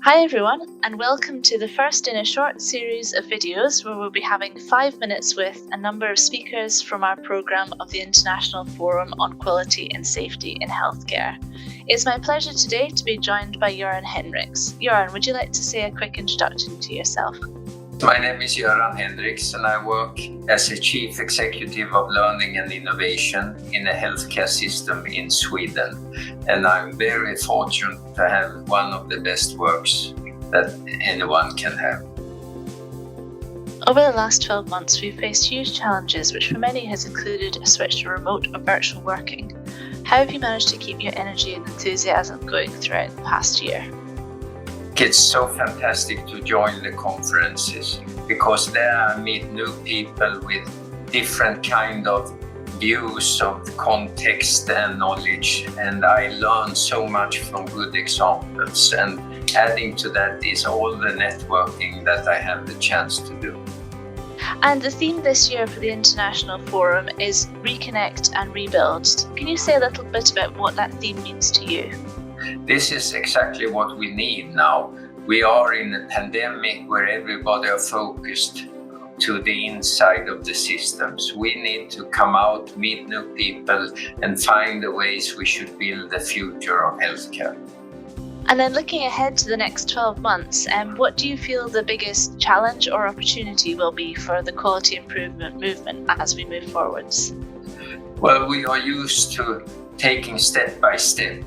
Hi everyone, and welcome to the first in a short series of videos where we'll be having 5 minutes with a number of speakers from our programme of the International Forum on Quality and Safety in Healthcare. It's my pleasure today to be joined by Göran Henriks. Göran, would you like to say a quick introduction to yourself? My name is Göran Henriks and I work as a Chief Executive of Learning and Innovation in a healthcare system in Sweden. And I'm very fortunate to have one of the best works that anyone can have. Over the last 12 months, we've faced huge challenges, which for many has included a switch to remote or virtual working. How have you managed to keep your energy and enthusiasm going throughout the past year? It's so fantastic to join the conferences because there I meet new people with different kind of views of context and knowledge, and I learn so much from good examples, and adding to that is all the networking that I have the chance to do. And the theme this year for the International Forum is Reconnect and Rebuild. Can you say a little bit about what that theme means to you? This is exactly what we need now. We are in a pandemic where everybody are focused to the inside of the systems. We need to come out, meet new people, and find the ways we should build the future of healthcare. And then looking ahead to the next 12 months, what do you feel the biggest challenge or opportunity will be for the quality improvement movement as we move forwards? Well, we are used to taking step by step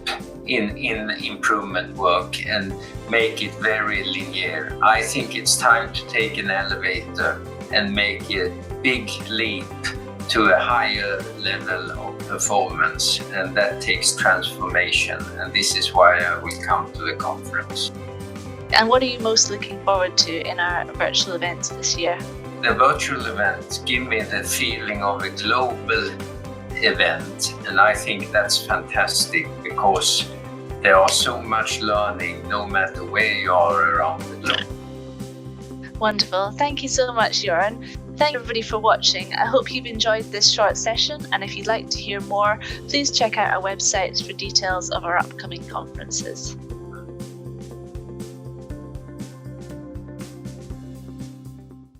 in improvement work and make it very linear. I think it's time to take an elevator and make a big leap to a higher level of performance, and that takes transformation, and this is why I will come to the conference. And what are you most looking forward to in our virtual events this year? The virtual events give me the feeling of a global event, and I think that's fantastic because there are so much learning no matter where you are around the globe. Wonderful. Thank you so much, Göran. Thank everybody for watching. I hope you've enjoyed this short session, and if you'd like to hear more, please check out our website for details of our upcoming conferences.